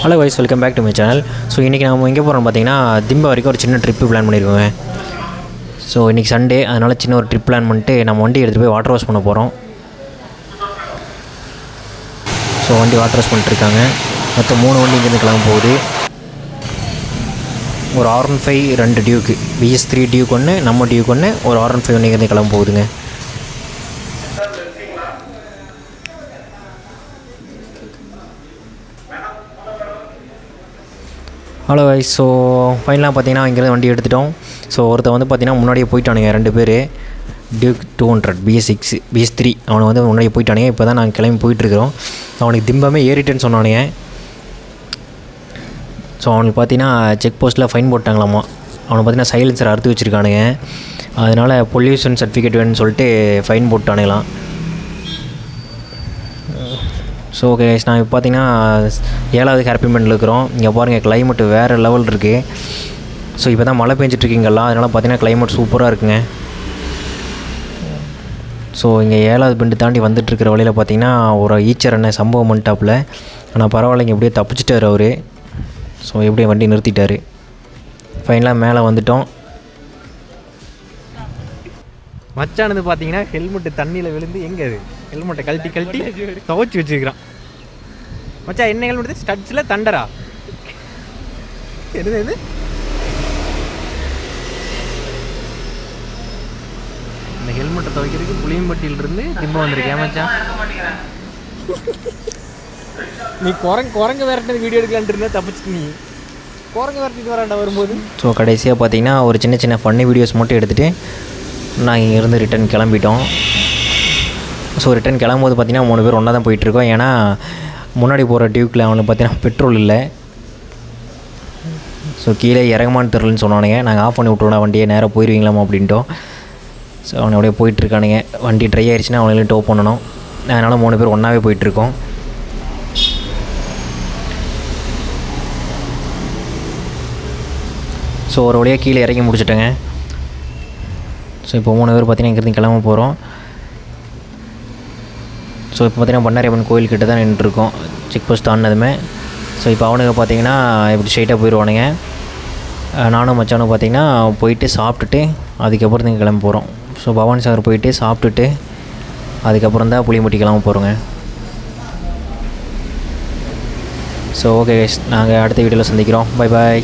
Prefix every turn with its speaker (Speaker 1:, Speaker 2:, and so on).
Speaker 1: Hello guys welcome back to my channel. So இன்றைக்கி நம்ம எங்கே போகிறோம்னு பார்த்தீங்கன்னா திம்பா வரைக்கும் ஒரு சின்ன ட்ரிப்பு பிளான் பண்ணியிருக்கோங்க. ஸோ இன்றைக்கி சண்டே, அதனால் சின்ன ஒரு ட்ரிப் பிளான் பண்ணிட்டு நம்ம வண்டி எடுத்துகிட்டு போய் வாட்டர் வாஷ் பண்ண போகிறோம். ஸோ வண்டி வாட்டர் வாஷ் பண்ணிட்டுருக்காங்க. மொத்தம் 3 வண்டி இங்கேருந்து கிளம்ப போகுது. ஒரு R15, 2 டியூக்கு, BS3 டியூக் ஒன்று, நம்ம டியூக் ஒன்று, ஒரு R15 ஒன்று இங்கேருந்து கிளம்ப போகுதுங்க. Hello wise. ஸோ ஃபைனலாக பார்த்தீங்கன்னா இங்கேருந்து வண்டி எடுத்துட்டோம். ஸோ ஒருத்தர் வந்து பார்த்தீங்கன்னா முன்னாடியே போயிட்டானுங்க 2 பேர். டியூக் 200 BS6 BS3 அவனை வந்து முன்னாடியே போயிட்டானுங்க. இப்போ தான் நாங்கள் கிளம்பி போயிட்டுருக்குறோம். அவனுக்கு திம்பாமே ஏறிட்டேன்னு சொன்னானுங்க. ஸோ அவனுக்கு பார்த்தீங்கன்னா செக் போஸ்ட்டில் ஃபைன் போட்டாங்களாமா. அவனை பார்த்தீங்கன்னா சைலன்சர் அறுத்து வச்சுருக்கானுங்க. அதனால் பொல்யூஷன் சர்டிஃபிகேட் வேணும்னு சொல்லிட்டு ஃபைன் போட்டானுங்களாம். ஸோ ஓகே, நான் இப்போ பார்த்தீங்கன்னா 7வது ஹேர்பின்மெண்ட்டில் இருக்கிறோம். இங்கே பாருங்கள், கிளைமேட்டு வேறு லெவல் இருக்குது. ஸோ இப்போ தான் மழை பெஞ்சிட்ருக்கீங்களா, அதனால் பார்த்தீங்கன்னா கிளைமேட் சூப்பராக இருக்குங்க. ஸோ இங்கே 7வது பெண்டு தாண்டி வந்துட்டுருக்கிற வழியில் பார்த்தீங்கன்னா ஒரு ஈச்சர் அண்ணன் சம்பவம் பண்ணிட்டாப்புல. ஆனால் பரவாயில்லைங்க, எப்படியே தப்பிச்சிட்டார் அவர். ஸோ எப்படியே வண்டி நிறுத்திட்டார். ஃபைனலாக மேலே வந்துட்டோம். மச்சானது பார்த்தீங்கன்னா ஹெல்மெட்டு தண்ணியில் விழுந்து எங்கே அது ஹெல்மெட்டை கழட்டி துவைச்சி வச்சுருக்கிறான். மச்சா என்ன ஹெல்மெட்? ஸ்டட்ஸில் தண்டரா எது இது? இந்த ஹெல்மெட்டை துவைக்கிறதுக்கு புளியம்பட்டியிலிருந்து திம்ப வந்திருக்கேன் மச்சா. நீ குரங்கு விரட்டினது வீடியோ எடுக்கலான்ட்டு இருந்தால் தப்பிச்சுட்டு நீ குரங்கு விரட்டிட்டு வராண்டா வரும்போது. ஸோ கடைசியாக பார்த்தீங்கன்னா ஒரு சின்ன ஃபன்னி வீடியோஸ் மட்டும் எடுத்துகிட்டு நாங்கள் இங்கேருந்து ரிட்டன் கிளம்பிட்டோம். ஸோ ரிட்டன் கிளம்பும்போது பார்த்திங்கன்னா 3 பேர் ஒன்றா தான் போயிட்டுருக்கோம். ஏன்னா முன்னாடி போகிற டியூக்கில் அவனுக்கு பார்த்தீங்கன்னா பெட்ரோல் இல்லை. ஸோ கீழே இறங்கமான்னு தெரிலன்னு சொன்னானுங்க. நாங்கள் ஆஃப் பண்ணி விட்ருவோம், வண்டியை நேராக போயிடுவீங்களாமா அப்படின்ட்டோம். ஸோ அவனை அப்படியே போயிட்டுருக்கானுங்க. வண்டி ட்ரை ஆகிடுச்சுன்னா அவனையும் டோ பண்ணணும். அதனால் 3 பேர் ஒன்றாவே போயிட்டுருக்கோம். ஸோ ஒரு வழியாக கீழே இறங்கி முடிச்சிட்டேங்க. ஸோ இப்போ 3 பேர் பார்த்திங்கன்னா இங்கேருந்து கிளம்ப போகிறோம். ஸோ இப்போ பார்த்திங்கன்னா பண்ணாரியம்மன் கோயில்கிட்ட தான் நின்றுருக்கோம், செக் போஸ்ட் தாண்டினதுமே. ஸோ இப்போ அவனுக்கு பார்த்திங்கன்னா இப்படி ஸ்ட்ரைட்டாக போயிடுவானுங்க. நானும் மச்சானும் பார்த்திங்கன்னா போயிட்டு சாப்பிட்டுட்டு அதுக்கப்புறம் தான் கிளம்ப போகிறோம். ஸோ பவானி சாகர் போயிட்டு சாப்பிட்டுட்டு அதுக்கப்புறம் தான் புளியம்பட்டி கிளம்ப போகிறோங்க. ஸோ ஓகே, நாங்கள் அடுத்த வீடியோவில் சந்திக்கிறோம். Bye bye.